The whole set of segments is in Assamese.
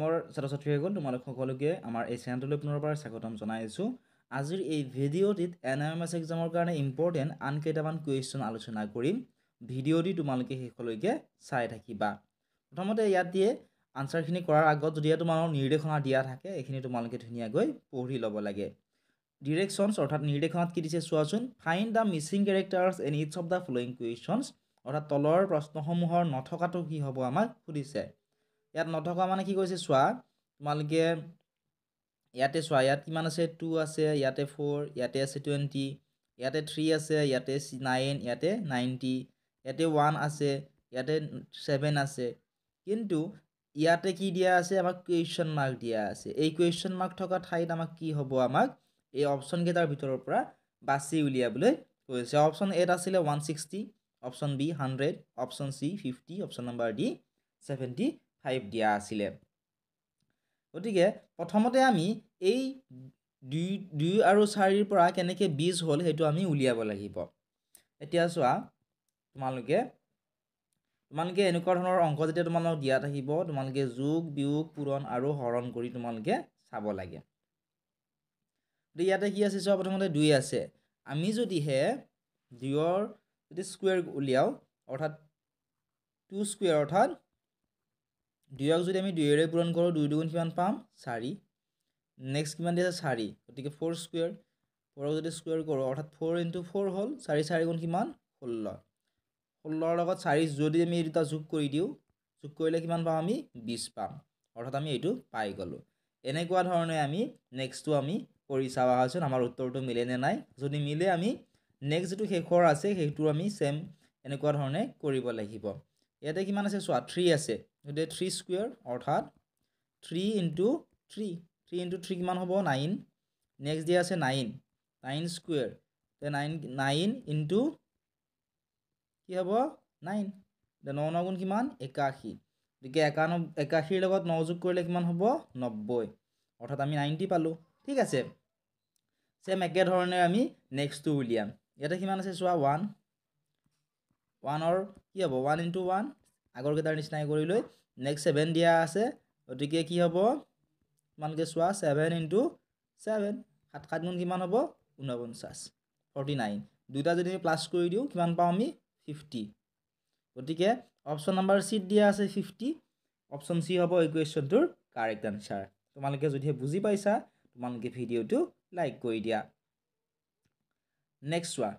মোৰ ছাত্ৰ-ছাত্ৰীসকল তোমালোক সকলোকে আমাৰ এই চেনেলটোলৈ পুনৰবাৰ স্বাগতম জনাইছোঁ। আজিৰ এই ভিডিঅ'টিত NMS এক্সামৰ কাৰণে ইম্পৰ্টেণ্ট আন কেইটামান কুৱেশ্যন আলোচনা কৰিম। ভিডিঅ'টি তোমালোকে শেষলৈকে চাই থাকিবা। প্ৰথমতে ইয়াতে আনসাৰখিনি কৰাৰ আগত যদি তোমালোকৰ নিৰ্দেশনা দিয়া থাকে এইখিনি তোমালোকে ধুনীয়াকৈ পঢ়ি ল'ব লাগে। ডিৰেকশ্যনছ অৰ্থাৎ নিৰ্দেশনাত কি দিছে চোৱাচোন। Find the missing characters in each of the following questions অৰ্থাৎ তলৰ প্ৰশ্নসমূহৰ নথকাটো কি হ'ব আমাক সুধিছে। ইয়াত নথকা মানে কি কৈছে চোৱা তোমালোকে ইয়াতে চোৱা ইয়াত কিমান আছে 2 আছে ইয়াতে 4 ইয়াতে আছে 20 ইয়াতে 3 আছে ইয়াতে 9 ইয়াতে 90 ইয়াতে 1 আছে ইয়াতে 7 আছে কিন্তু ইয়াতে কি দিয়া আছে আমাক কুৱেশ্যন মাৰ্ক দিয়া আছে। এই কুৱেশ্যন মাৰ্ক থকা ঠাইত আমাক কি হ'ব আমাক এই অপচন কেইটাৰ ভিতৰৰ পৰা বাছি উলিয়াবলৈ কৈছে। অপচন এ আছিলে 160 option B 100 option C 50 option number D 75 দিয়া আছিলে। গতিকে প্ৰথমতে আমি এই 2 আৰু 4ৰ পৰা কেনেকৈ 20 হ'ল সেইটো আমি উলিয়াব লাগিব। এতিয়া চোৱা তোমালোকে এনেকুৱা ধৰণৰ অংক যেতিয়া তোমালোকক দিয়া থাকিব তোমালোকে যোগ বিয়োগ পূৰণ আৰু হৰণ কৰি তোমালোকে চাব লাগে। ইয়াতে কি আছে চোৱা প্ৰথমতে 2 আছে। আমি যদিহে 2ৰ যদি স্কুৱেৰ উলিয়াও অৰ্থাৎ 2 স্কুৱেৰ অৰ্থাৎ 2ক যদি আমি 2ৰে পূৰণ কৰোঁ 2 দুগুণ কিমান পাম 4। নেক্সট কিমান দিছে 4 গতিকে 4 স্কুৱেৰ 4ক যদি স্কুৱেৰ কৰোঁ অৰ্থাৎ 4 × 4 হ'ল 4 4 গুণ কিমান 16 16ৰ লগত 4 যদি আমি এই দুটা যোগ কৰি দিওঁ যোগ কৰিলে কিমান পাম আমি 20 পাম অৰ্থাৎ আমি এইটো পাই গ'লোঁ। এনেকুৱা ধৰণে আমি নেক্সটটো আমি কৰি চাওঁ আহাচোন আমাৰ উত্তৰটো মিলে নে নাই। যদি মিলে আমি নেক্সট যিটো শেষৰ আছে সেইটো আমি সেম এনেকুৱা ধৰণে কৰিব লাগিব। ইয়াতে কিমান আছে চোৱা 3 আছে গতিকে 3 স্কুৱেৰ অৰ্থাৎ 3 × 3 3 × 3 কিমান হ'ব 9। নেক্সট দিয়া আছে 9 9 স্কুৱেৰ 9 × কি হ'ব 9 9 9 গুণ কিমান 81 গতিকে 81ৰ লগত 9 যোগ কৰিলে কিমান হ'ব 90 অৰ্থাৎ আমি 90 পালোঁ। ঠিক আছে সেম একেধৰণে আমি নেক্সটটো উলিয়াম। ইয়াতে কিমান আছে চোৱা 1ৰ কি হ'ব 1 × 1 আগৰ কেইটাৰ নিচিনাই কৰি লৈ নেক্সট 7 দিয়া আছে গতিকে কি হ'ব তোমালোকে চোৱা 7 × 7 7 7 গুণ কিমান হ'ব 49 49 দুটা যদি আমি প্লাছ কৰি দিওঁ কিমান পাওঁ আমি 50 গতিকে অপচন নম্বৰ চি দিয়া আছে 50 অপচন চি হ'ব এই কুৱেশ্যনটোৰ কাৰেক্ট আনসাৰ। তোমালোকে যদি বুজি পাইছা তোমালোকে ভিডিঅ'টো লাইক কৰি দিয়া। নেক্সট চোৱা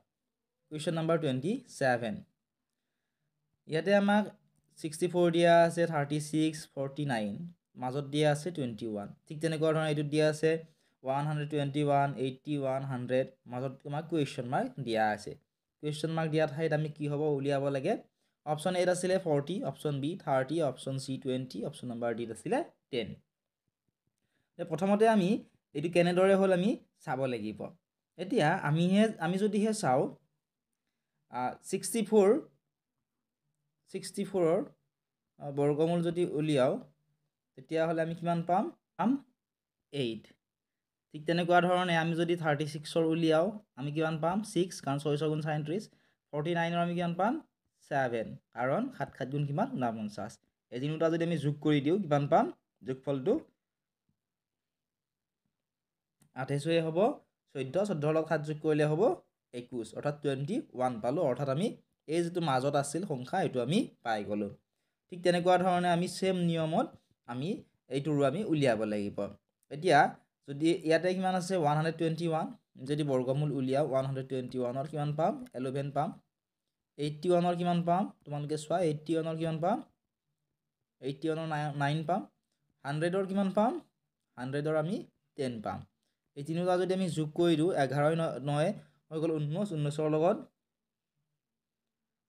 কুৱেশ্যন নম্বৰ 27 ইয়াতে আমাক 64 দিয়া আছে 36 49 মাজত দিয়া আছে 21 ঠিক তেনেকুৱা ধৰণৰ এইটো দিয়া আছে 121 81 100 মাজত আমাক কুৱেশ্যন মাৰ্ক দিয়া আছে। কুৱেশ্যন মাৰ্ক দিয়া ঠাইত আমি কি হ'ব উলিয়াব লাগে। অপচন এ আছিলে 40 option B 30 option C 20 option number D আছিলে 10। প্ৰথমতে আমি এইটো কেনেদৰে হ'ল আমি চাব লাগিব। এতিয়া আমি যদিহে চাওঁ 64ৰ বৰ্গমূল যদি উলিয়াও তেতিয়াহ'লে আমি কিমান পাম 8। ঠিক তেনেকুৱা ধৰণে আমি যদি 36ৰ উলিয়াও আমি কিমান পাম 6 কাৰণ 6 6 গুণ 37 49ৰ আমি কিমান পাম 7 কাৰণ 7 7 গুণ কিমান 49 এই তিনিটা যদি আমি যোগ কৰি দিওঁ কিমান পাম যোগফলটো 28 হ'ব 14 14ৰ লগত 7 যোগ কৰিলে হ'ব 21 অৰ্থাৎ 21 পালোঁ অৰ্থাৎ আমি এই যিটো মাজত আছিল সংখ্যা এইটো আমি পাই গ'লোঁ। ঠিক তেনেকুৱা ধৰণে আমি সেম নিয়মত আমি এইটো আমি উলিয়াব লাগিব। এতিয়া যদি ইয়াতে কিমান আছে 121 যদি বৰ্গমূল উলিয়াও 121ৰ কিমান পাম 11 পাম 81ৰ কিমান পাম তোমালোকে চোৱা 81ৰ কিমান পাম 81ৰ 9 পাম 100ৰ কিমান পাম 100ৰ আমি 10 পাম। এই তিনিটা যদি আমি যোগ কৰি দিওঁ 11 9 হৈ গ'ল 19 19ৰ লগত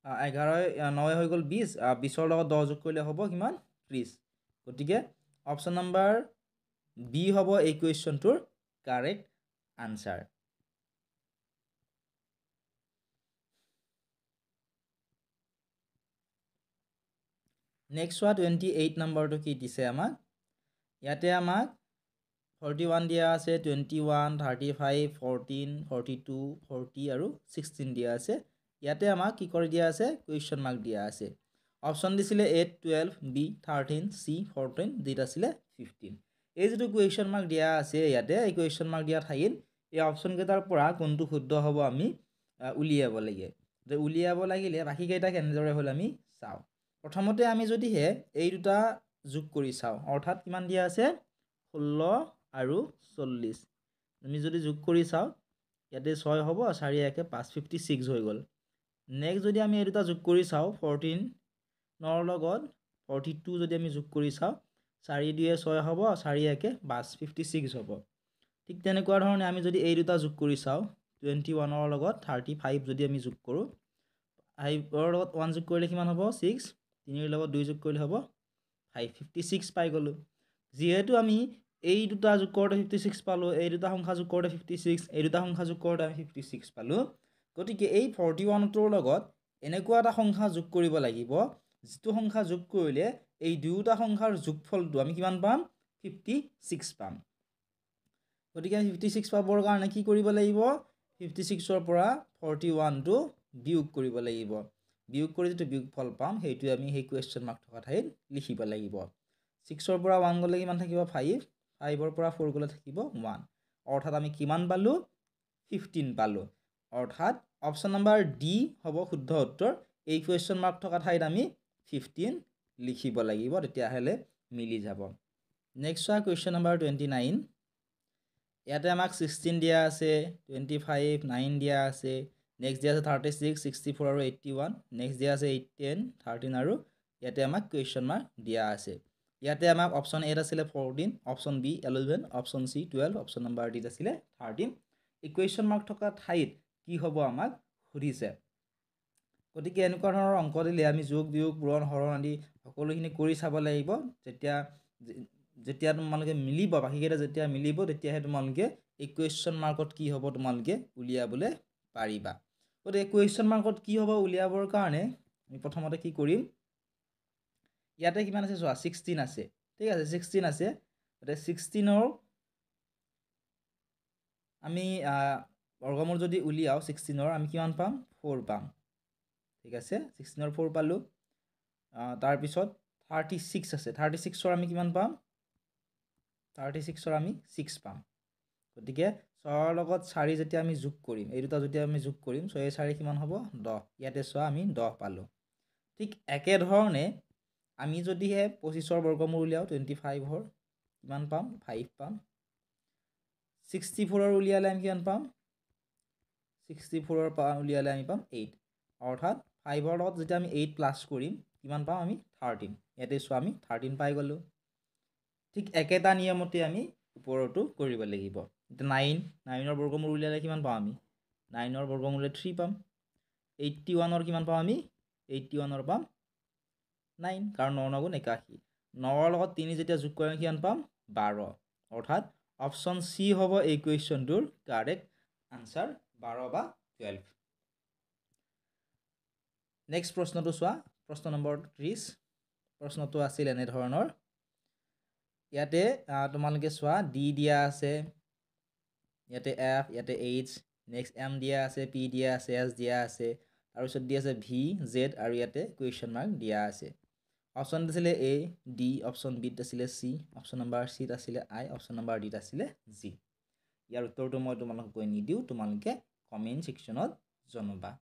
11 9 হৈ গ'ল 20 20ৰ লগত 10 যোগ কৰিলে হ'ব কিমান 30 গতিকে অপচন নম্বৰ বি হ'ব এই কুৱেশ্যনটোৰ কাৰেক্ট আনসাৰ। নেক্সট চোৱা 28 নম্বৰটো কি দিছে আমাক। ইয়াতে আমাক 41 দিয়া আছে 21 35 14 42 40 আৰু 16 দিয়া আছে। ইয়াতে আমাক কি কৰি দিয়া আছে কুৱেশ্যন মাৰ্ক দিয়া আছে অপশ্যন দিছিলে 8 12 বি 13 চি 14 ডিত আছিলে 15 এই যেটো কুৱেশ্যন মাৰ্ক দিয়া আছে ইয়াতে এই কুৱেশ্যন মাৰ্ক দিয়া ঠাইত এই অপশ্যন কেইটাৰ পৰা কোনটো শুদ্ধ হ'ব আমি উলিয়াব লাগে যে উলিয়াব লাগিলে বাকি কেইটা কেনেদৰে হ'ল আমি চাও প্ৰথমতে আমি যদি হে এই দুটা যোগ কৰি চাও অৰ্থাৎ কিমান দিয়া আছে 16 আৰু 40 আমি যদি যোগ কৰি চাও ইয়াতে 6 হ'ব 4 1 5 56 হৈ গ'ল নেক্সট যদি আমি এই দুটা যোগ কৰি চাও 14 নৰ লগত 42 যদি আমি যোগ কৰি চাও 4 2 6 হ'ব 4 1 5 56 হ'ব ঠিক তেনেকুৱা ধৰণে আমি যদি এই দুটা যোগ কৰি চাও 21 ৰ লগত 35 যদি আমি যোগ কৰো 5 ৰ লগত 1 যোগ কৰিলে কিমান হ'ব 6 3 ৰ লগত 2 যোগ কৰিলে হ'ব 556 পাই গলো যেহেতু আমি এই দুটা যোগ কৰোতে 56 পালো এই দুটা সংখ্যা যোগ কৰোতে 56 এই দুটা সংখ্যা যোগ কৰোতে আমি 56 পালো গতিকে এই 41 ৰ লগত এনেকুৱা এটা সংখ্যা যোগ কৰিব লাগিব যিটো সংখ্যা যোগ কৰিলে এই দুটা সংখ্যাৰ যোগফলটো আমি কিমান পাম 56 পাম গতিকে 56 পাবৰ কাৰণে কি কৰিব লাগিব 56 ৰ পৰা 41 টো বিয়োগ কৰিব লাগিব বিয়োগ কৰি যেটো বিয়োগফল পাম হেতু আমি সেই কোৱেশ্চন মাৰ্ক থকা ঠাইত লিখিব লাগিব 6 ৰ পৰা 1 গলে কিমান থাকিব 5 5 ৰ পৰা 4 গলে থাকিব 1 অৰ্থাৎ আমি কিমান পালো 15 পালো অৰ্থাৎ অপচন নম্বৰ ডি হ'ব শুদ্ধ উত্তৰ এই কোৱেশ্চন মাৰ্ক থকা ঠাইত আমি 15 লিখিব লাগিব তেতিয়া হলে মিলি যাব নেক্সট চোৱা কোৱেশ্চন নম্বৰ 29 ইয়াতে আমাক 16 দিয়া আছে 25 9 দিয়া আছে নেক্সট দিয়া আছে 36 64 আৰু 81 নেক্সট দিয়া আছে 8 10 13 আৰু ইয়াতে আমাক কোৱেশ্চন মাৰ্ক দিয়া আছে ইয়াতে আমাক অপচন এ আছিল 14 option B 11 option C 12 option number D আছিল 13 ইকুৱেশ্যন মাৰ্ক থকা ঠাইত কি হ'ব আমাক সুধিছে গতিকে এনেকুৱা ধৰণৰ অংক দিলে আমি যোগ বিয়োগ পূৰণ হৰণ আদি সকলোখিনি কৰি চাব লাগিব যেতিয়া তোমালোকে মিলিব বাকিকেইটা যেতিয়া মিলিব তেতিয়াহে তোমালোকে ইকুৱেশ্যন মাৰ্কত কি হ'ব তোমালোকে উলিয়াবলৈ পাৰিবা গতিকে ইকুৱেশ্যন মাৰ্কত কি হ'ব উলিয়াবৰ কাৰণে আমি প্ৰথমতে কি কৰিম ইয়াতে কিমান আছে চোৱা 16 আছে ঠিক আছে 16 আছে গতে 16 ৰ আমি বৰ্গমূল যদি উলিয়াও 16 ৰ আমি কিমান পাম 4 পাম ঠিক আছে 16 ৰ 4 পালো তাৰ পিছত 36 আছে 36 ৰ আমি কিমান পাম 36 ৰ আমি 6 পাম গতিকে 6 ৰ লগত 4 যেতিয়া আমি যোগ কৰিম এই দুটা যেতিয়া আমি যোগ কৰিম 6 4 কিমান হ'ব 10 ইয়াতে চোৱা আমি 10 পালো ঠিক একে ধৰণে আমি যদি হে 25 ৰ বৰ্গমূল উলিয়াও 25 ৰ কিমান পাম 5 পাম 64 ৰ উলিয়ালে আমি কিমান পাম 64 ৰ পৰা উলিয়ালে আমি পাম 8 অৰ্থাৎ 5 ৰ লগত যেতিয়া আমি 8 প্লাস কৰিম কিমান পাম আমি 13 ইয়াতে চোৱা আমি 13 পাই গলো ঠিক একেটা নিয়মতে আমি ওপৰটো কৰিব লাগিব 9 ৰ বৰ্গমূল উলিয়ালে কিমান পাম আমি 9 ৰ বৰ্গমূলে 3 পাম 81 ৰ কিমান পাম আমি 81 ৰ পাম 9 কাৰণ 9 9 গুণ 81 9 ৰ লগত 3 যেতিয়া যোগ কৰিম কিমান পাম 12 অৰ্থাৎ অপচন সি হ'ব এই কুৱেশ্চনটোৰ কাৰেক্ট আনসাৰ 12 বা 12 নেক্সট প্ৰশ্নটো চোৱা প্ৰশ্ন নম্বৰ 30 প্ৰশ্নটো আছিল এনে ধৰণৰ ইয়াতে তোমালোকে চোৱা ডি দিয়া আছে ইয়াতে এফ ইয়াতে এইচ নেক্সট এম দিয়া আছে পি দিয়া আছে এছ দিয়া আছে তাৰ পিছত দিয়া আছে ভি জেড আৰু ইয়াতে কুৱেশ্চন মাৰ্ক দিয়া আছে অপচন আছিলে এ ডি অপচন বি আছিলে সি অপচন নম্বৰ সি আছিলে আই অপচন নম্বৰ ডি আছিলে জি ইয়াৰ উত্তৰটো মই তোমালোকক কৈ নিদিও তোমালোকে কমেন্ট সেকশনত জনাবা